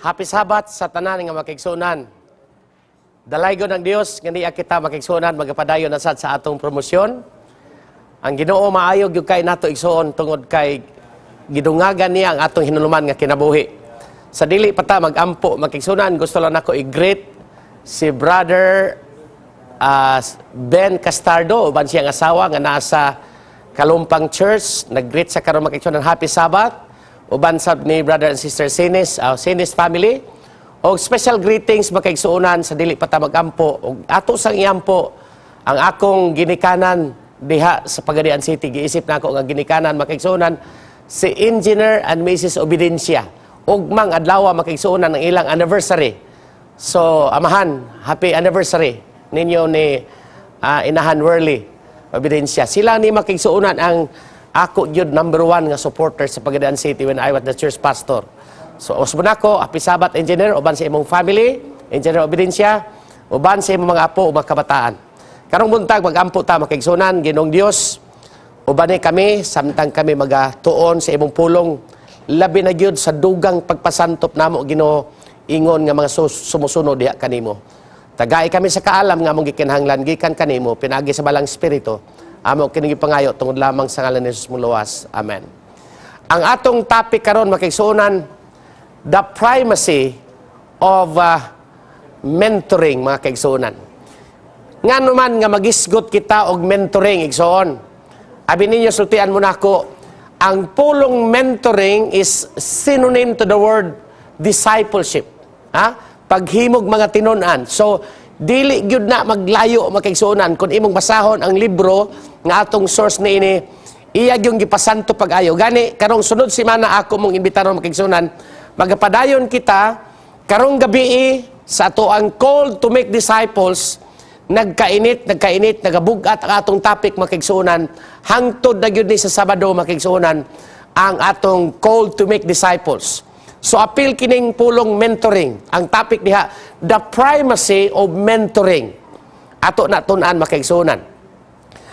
Happy Sabat sa tanan nga makigsunan. Dalaygon ng Dios nga niya kita makigsunan magapadayon na sad sa atong promosyon. Ang Ginoo maayo gyud kay nato igsuon tungod kay gidungagan niya ang atong hinuluman nga kinabuhi. Sa dili pa ta magampo makigsunan, gusto lang nako i-greet si Brother Ben Castardo, uban siyang asawa nga nasa Kalumpang Church. Nag-greet sa karon makigsunan Happy Sabat. Uban sab ni Brother and Sister Sinis, Sinis family. O special greetings makaigsuunan sa dili pa ta magampo. O ato sang iampo ang akong ginikanan diha sa Pagadian City. Giisip na ako nga ginikanan makaigsuunan si Engineer and Mrs. Obidencia. Ugmang adlaw makaigsuunan ang ilang anniversary. So, amahan, happy anniversary ninyo ni Inahan Worley Obidencia. Sila ni makaigsuunan ang ako yun #1 nga supporter sa Pagadian City when I was the church pastor. So, usbon ako, Happy Sabat, Engineer, uban sa imong family, Engineer Obidencia, uban sa imong mga apo, mga kabataan. Karong buntag, mag-ampo ta, makigsunan, Ginong Dios, uban kami, samtang kami magatuon sa imong pulong, labi na gyud sa dugang pagpasantop namo, Ginoo, ingon nga mga sumusunod diha kanimo. Tagay kami sa kaalam nga mong gikinahanglan, gikan kanimo, pinagi sa balang espiritu, amo kining pangayo tungod lamang sa ngalan ni Jesus muluwas. Amen. Ang atong topic karon makigsuonan, the primacy of mentoring, mga kaigsuonan. Nga naman nga magisgot kita og mentoring, igsoon. Abi ninyo sultian mo nako, ang pulong mentoring is synonym to the word discipleship. Paghimog mga tinunan. So, dili gyud na maglayo makaigsuonan kung imong basahon ang libro nga atong source ni ini, iya yung gipasanto pag-ayo. Gani, karong sunod semana ako mong imbitaron makaigsuonan, magapadayon kita, karong gabi sa ato ang call to make disciples, nagkainit, nagabugat ang atong topic makaigsuonan, hangtod na gyud ni sa Sabado makaigsuonan, ang atong call to make disciples. So, appeal kining pulong mentoring. Ang topic diha, the primacy of mentoring. Ato na tunan makaigsuonan.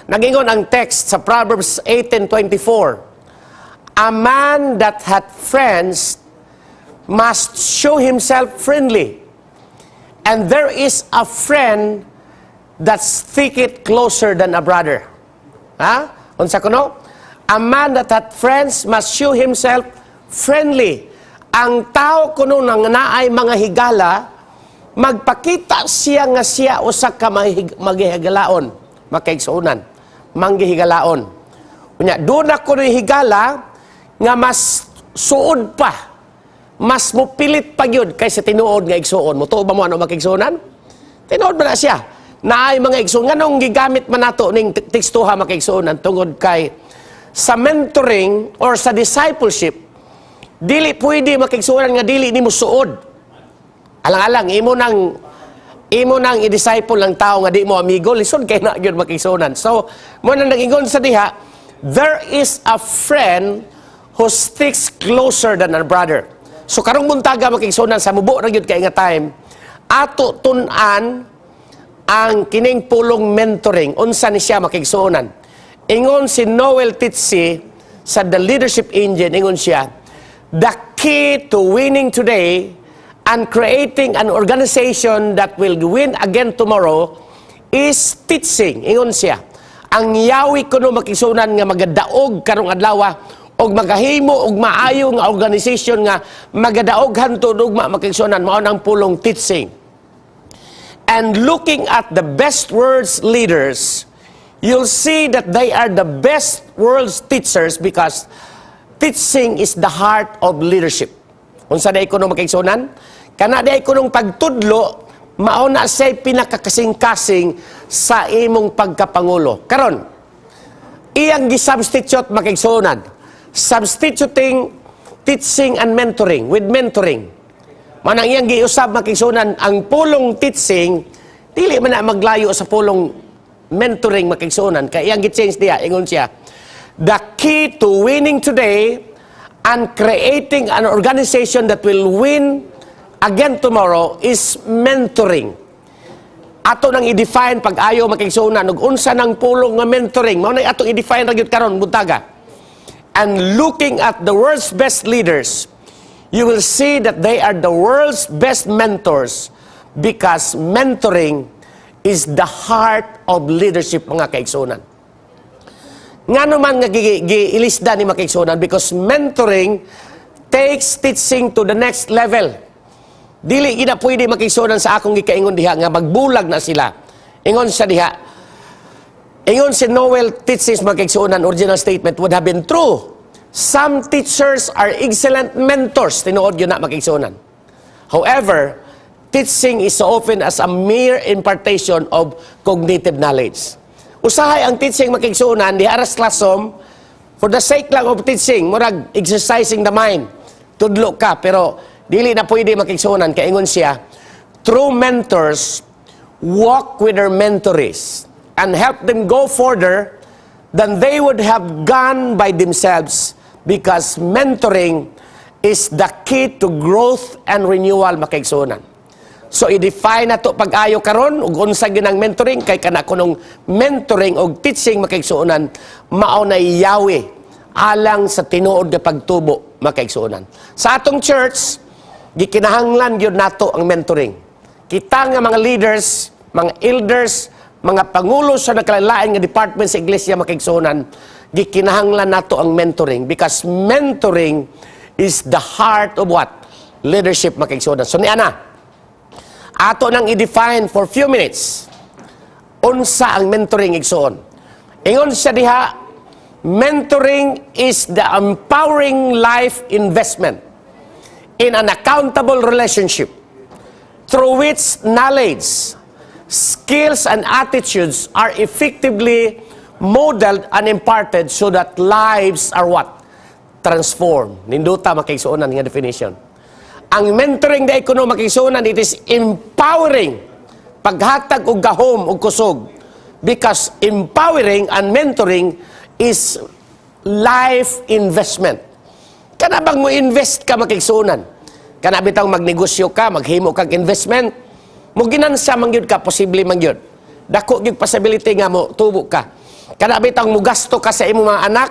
Nagingon ang text sa Proverbs 18:24. A man that hath friends must show himself friendly. And there is a friend that sticketh closer than a brother. Unsa kuno? A man that hath friends must show himself friendly. Ang tao kuno nang naay mga higala, magpakita siya nga siya usa ka maghihigalaon, makaigsuonan, manghihigalaon. Unya, doon ako ng higala nga mas suod pa, mas mupilit pa yun kaysa tinuod nga igsuon. Mutuo ba mo ano makaigsuonan? Tinuod ba na siya? Naay mga igsuon. Nga nung gigamit man nato ning tekstuha makaigsuonan tungod kay sa mentoring or sa discipleship, dili pwede makigsuonan nga dili nimo suod. Alang-alang imo nang i-disciple ng tao nga di mo amigo, lisod kay na gyud makigsuonan. So, mo nang nagingon sa diha, there is a friend who sticks closer than a brother. So karong buntaga makigsuonan sa mubo ra gyud kay nga time, ato tun-an ang kining pulong mentoring, unsa ni siya makigsuonan. Ingon si Noel Titsi sa The Leadership Engine, ingon siya, the key to winning today and creating an organization that will win again tomorrow is teaching. Ingon siya, ang yawi kuno makigsuonan nga magadaog karong adlaw og magahimo og maayo nga organization nga magadaog hantud ugma makigsuonan mao nang pulong teaching. And looking at the best world's leaders, you'll see that they are the best world's teachers because teaching is the heart of leadership. Unsa day kuno makigsuonan? Kana day kunong pagtudlo, mao na say pinakakasing-kasing sa imong pagkapangulo. Karon, iyang gi-substitute makigsuonan. Substituting teaching and mentoring with mentoring. Manang iyang giusab makigsuonan ang pulong teaching, dili man na maglayo sa pulong mentoring makigsuonan. Kaya iyang gi-change diya, ingon siya, the key to winning today and creating an organization that will win again tomorrow is mentoring. Ato nang i-define pag-ayo makigsuonan ug unsa nang pulong nga mentoring. Mao na ato i-define ra gyud karon buntaga. And looking at the world's best leaders, you will see that they are the world's best mentors because mentoring is the heart of leadership, mga kaigsunan. Nga naman nga giilisda ni mga kaigsunan because mentoring takes teaching to the next level. Dili gina pwede mga kaigsunan sa akong gikaingon diha nga magbulag na sila. Ingon siya diha. Ingon si Noel teachings mga kaigsunan, original statement would have been true. Some teachers are excellent mentors, tinuod yun na makiksunan. However, teaching is so often as a mere impartation of cognitive knowledge. Usahay ang teaching makiksunan, di aras classroom, for the sake lang of teaching, murag exercising the mind, tudlo ka, pero dili na pwede makiksunan, kaingon siya, true mentors walk with their mentorees and help them go further than they would have gone by themselves because mentoring is the key to growth and renewal makaigsunan. So i-define na to pag-ayo karon ug unsa ginang mentoring kay kana kunong mentoring og teaching makaigsunan mao na yawi alang sa tinuod nga pagtubo makaigsunan. Sa atong church gikinahanglan gyud nato ang mentoring. Kita nga mga leaders, mga elders, mga pangulo sa nakalain nga department sa iglesia makaigsunan, gikinahanglan nato ang mentoring because mentoring is the heart of what? Leadership makaigsunan. So niana, ato nang i-define for few minutes unsa ang mentoring igsuon. Ingon siya diha, mentoring is the empowering life investment in an accountable relationship through which knowledge, skills, and attitudes are effectively modeled and imparted so that lives are what? Transformed. Ninduta makaigsuonan nga definition. Ang mentoring da ikuno makaigsuonan, it is empowering, paghatag og gahom og kusog. Because empowering and mentoring is life investment. Kana bang mo invest ka makaigsuonan? Kana bitaw magnegosyo ka, maghimo kag investment, mo ginansa man gyud ka, posible man gyud. Dako gyud possibility nga mo tubo ka. Kana bitaw mo gasto ka sa imong mga anak,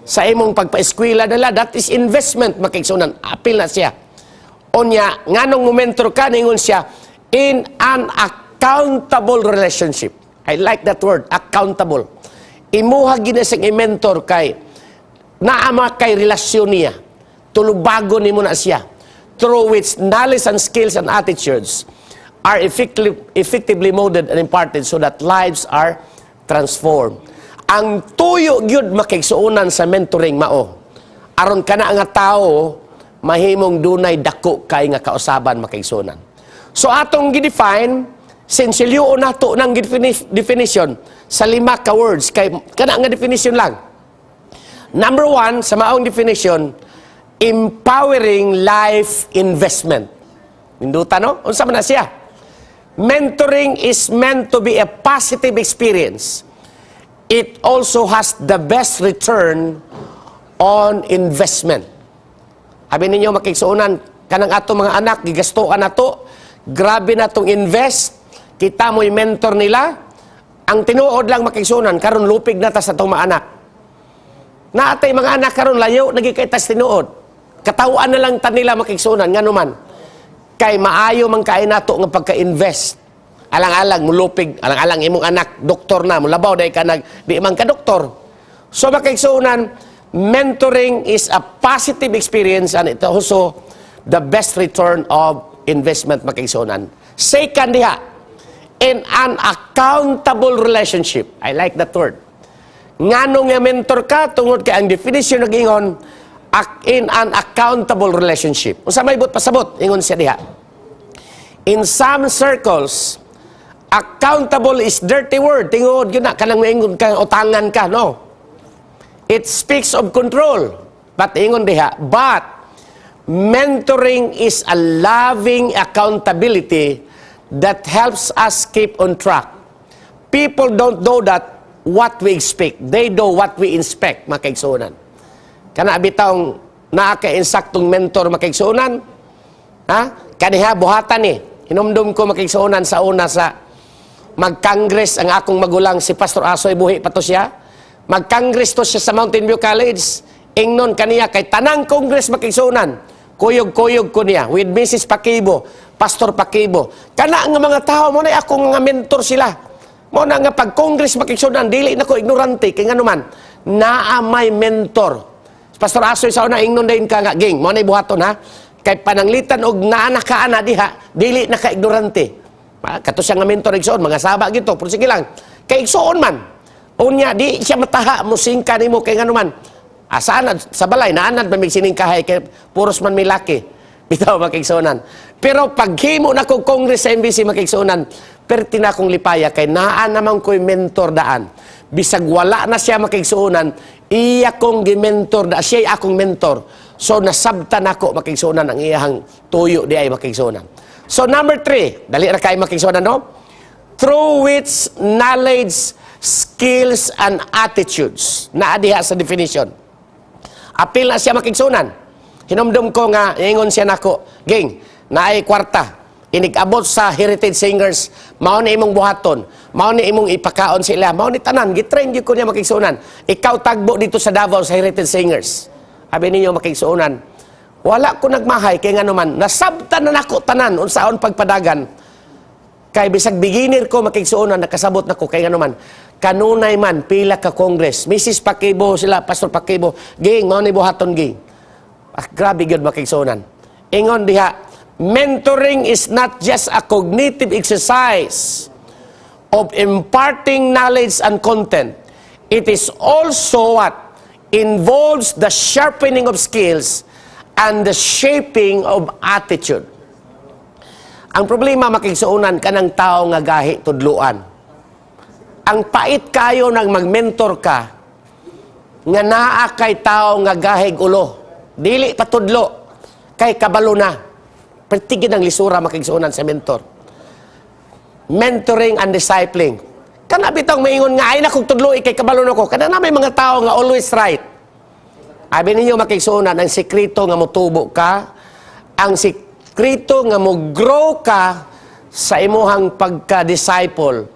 sa imong pagpa-eskwela nila, that is investment makaigsuonan. Apil na siya. Onya, nganong mo mentor ka, ningon siya, in an accountable relationship. I like that word, accountable. Imuha ginesang i-mentor kay, naama kay relasyon niya. Tulubago ni mo na siya. Through which knowledge and skills and attitudes are effectively molded and imparted so that lives are transformed. Ang tuyo gyud makaigsuonan sa mentoring mao. Aron kana nga tao mahimong dunay dako kay nga kausaban makaigsuonan. So atong gidefine sinsilyo nato nang definition sa 5 ka words kay kana nga definition lang. Number 1 sa maong definition, empowering life investment. Minduta no? Unsa man na siya? Mentoring is meant to be a positive experience. It also has the best return on investment. Abi ninyo makigsuonan kanang ato mga anak gigasto ka nato, grabe na tong invest, kita mo'y mentor nila. Ang tinuod lang makigsuonan karon lupig na ta sa tong mga anak. Naatay mga anak karon layo nagikaitas tinuod. Katawaan na lang ta nila makigsuonan nganuman. Kay maayo man kay nato nga pagka-invest. Alang-alang mulupig, alang-alang imong anak doktor na, mulabaw dai ka di man ka doktor. So makaigsuonan, mentoring is a positive experience and it also the best return of investment makaigsuonan. Second diha, in an accountable relationship. I like that word. Nganong nga mentor ka tungod kay ang definition nag-ingon in an accountable relationship. Unsa may but pasabot ingon siya diha. In some circles, accountable is dirty word. Tingod yun na kanang ingon ka utangan ka, no? It speaks of control. But ingon diha, but mentoring is a loving accountability that helps us keep on track. People don't know that what we expect. They know what we inspect, makaigsuonan. Kana bitawng naa kay insaktong mentor makaigsuonan. Ha? Kaniha buhatan ni. Hinumdum ko makaigsuonan sa una sa mag-congress ang akong magulang si Pastor Asoy buhi pa to siya. Mag-congress to siya sa Mountain View College. Ingnon kaniya kay tanang congress makaigsuonan. kuyog-kuyog ko niya with Mrs. Pakibo, Pastor Pakibo. Kana nga mga tao mo na ako nga mentor sila. Mo na nga pag Congress makigsunan, dili na ko ignorante kay nganuman naa may mentor. Pastor Asoy sa una ingnon dayon ka nga ging, mo na buhaton ha. Kay pananglitan og naa na kaana diha, dili na ka ignorante. Kato siya nga mentor igsoon, mga saba gito, pero sige lang. Kay igsoon man. Unya di siya mataha mo singka nimo kay nganuman. Asaan sa balay naanad man mig siningkahay kay puros man may laki. Bitaw makigsunan. Pero paghimo na kog Congress sa MBC makigsunan, perti na akong lipaya kay naa naman ko'y mentor daan. Bisag wala na siya makigsunan, iya kong gimentor da, siya akong mentor. So nasabtan ako makigsunan ang iyang tuyo di ay makigsunan. So number 3, dali ra kay makigsunan no? Through which knowledge, skills, and attitudes. Naa diha sa definition. Apil na siya makigsunan. Hinumdum ko nga, ingon siya nako, ging, naay kwarta, inig-abot sa Heritage Singers, mao ni imong buhaton, mao ni imong ipakaon sila, mao ni tanan, gitrain gyud ko niya makigsunan. Ikaw tagbo dito sa Davao sa Heritage Singers. Abi ninyo makigsunan. Wala ko nagmahay kay nganuman, nasabtan na nako tanan unsaon pagpadagan. Kay bisag beginner ko makigsunan, nakasabot nako kay nganuman. Kanunay man pila ka Congress, Mrs. Pakibo sila, Pastor Pakibo, ging, mao ni buhaton ging. Grabe yun makigsunan. Ingon diha, mentoring is not just a cognitive exercise of imparting knowledge and content. It is also what involves the sharpening of skills and the shaping of attitude. Ang problema makigsunan kanang tao nga gahi tudluan. Ang pait kayo nang magmentor ka nga naa kay tao nga gahig ulo. Dili patudlo kay kabalo na. Pertigin ang lisura makigsunan sa mentor. Mentoring and discipling. Kana bitong maingon nga ay na kog tudlo kay kabalo na ko. Kana na may mga tao nga always right. Abi ninyo makigsunan ang sekreto nga motubo ka, ang sekreto nga mo grow ka sa imuhang pagka-disciple.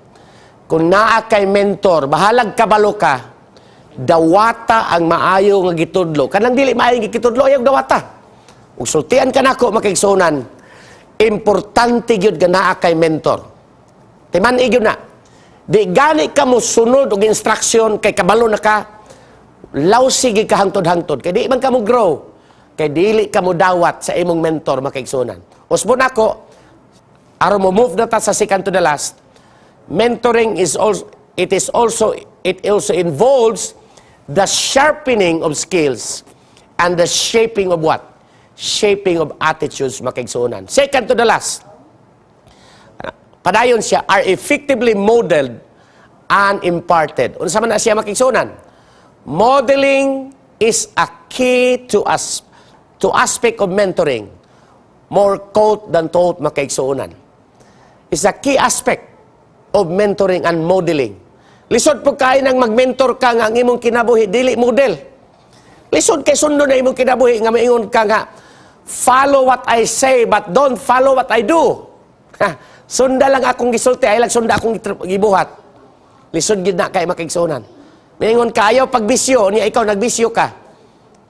Kung naa kay mentor, bahalag kabalo ka, dawata ang maayo nga gitudlo. Kanang dili maayo nga gitudlo ayaw dawata. Ug sultian ka nako makigsunan, importante gyud nga naa kay mentor. Timan gyud na. Di gani ka mo sunod og instruction kay kabalo na ka, lawsi gyud ka hangtod-hangtod. Kay di man ka mo grow, kay dili ka mo dawat sa imong mentor makigsunan. Usbon nako, aron mo move na ta sa second to the last. Mentoring is also it also involves the sharpening of skills and the shaping of what? Shaping of attitudes makigsunan. Second to the last. Padayon siya are effectively modeled and imparted. Unsa man na siya makigsunan? Modeling is a key to aspect of mentoring. More quote than taught makigsunan. It's a key aspect of mentoring and modeling. Lisod po kayo nang mag-mentor ka nga ang imong kinabuhi, dili model. Lisod kay sundo na imong kinabuhi nga maingon ka nga, follow what I say but don't follow what I do. Sunda lang akong gisulti, ay lang sunda akong gibuhat. Lisod gid na kay makigsunan. Maingon ka, ayaw pagbisyo, niya ikaw nagbisyo ka.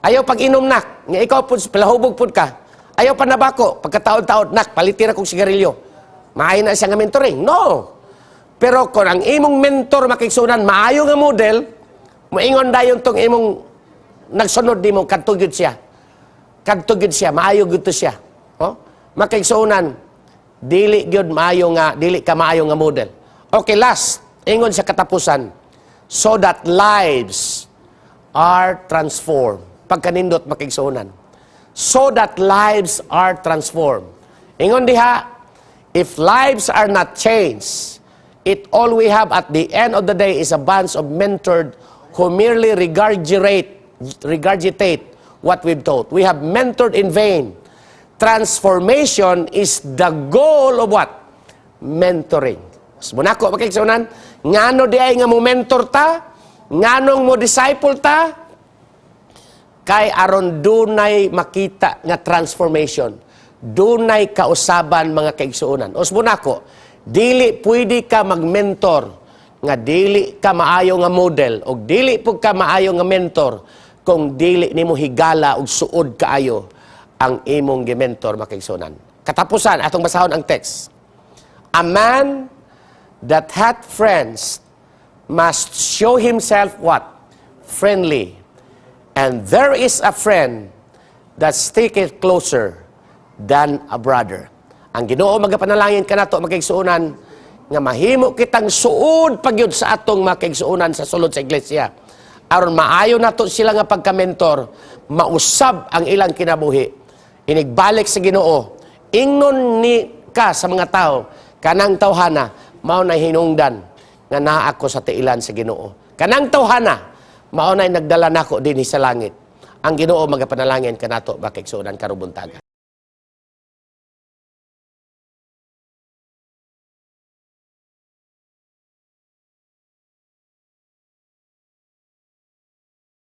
Ayaw pag-inom nak, niya ikaw pud palahubog pud ka. Ayaw panabako, pagkataon-taon nak, palitir akong sigarilyo. Maayo na siya nga mentoring. No! Pero kung ang imong mentor makigsunan, maayo nga model, moingon dayon tong imong nagsunod nimo kadtugid siya. Kadtugid siya, maayo gyud to siya. Oh? Makigsunan, dili gyud maayo nga, dili ka maayo nga model. Okay, last, ingon sa katapusan, so that lives are transformed. Pagkanindot makigsunan. So that lives are transformed. Ingon diha, if lives are not changed, all we have at the end of the day is a bunch of mentored who merely regurgitate what we've taught. We have mentored in vain. Transformation is the goal of what? Mentoring. Munako makigsunan, ngano di ay nga mo mentor ta, nganong mo disciple ta, kay aron dunay makita nga transformation. Dunay kausaban mga kaigsuonan. Munako, dili pwede ka mag-mentor nga dili ka maayo nga model o dili pug ka maayo nga mentor kung dili nimo higala og suod kaayo ang imong gimentor makaigsunan. Katapusan atong basahon ang text. A man that hath friends must show himself what? Friendly. And there is a friend that sticketh closer than a brother. Ang Ginoo magapanalangin kanato makaigsuunan nga mahimo kitang suod pagyud sa atong makaigsuunan sa sulod sa iglesia. Aron maayo nato sila nga pagka-mentor, mausab ang ilang kinabuhi. Inigbalik sa Ginoo. Ingnon ni ka sa mga tao, kanang tawhana, mao na hinungdan nga naa ako sa tiilan sa Ginoo. Kanang tawhana, mao na nagdala nako dinhi sa langit. Ang Ginoo magapanalangin kanato makaigsuunan karong buntaga.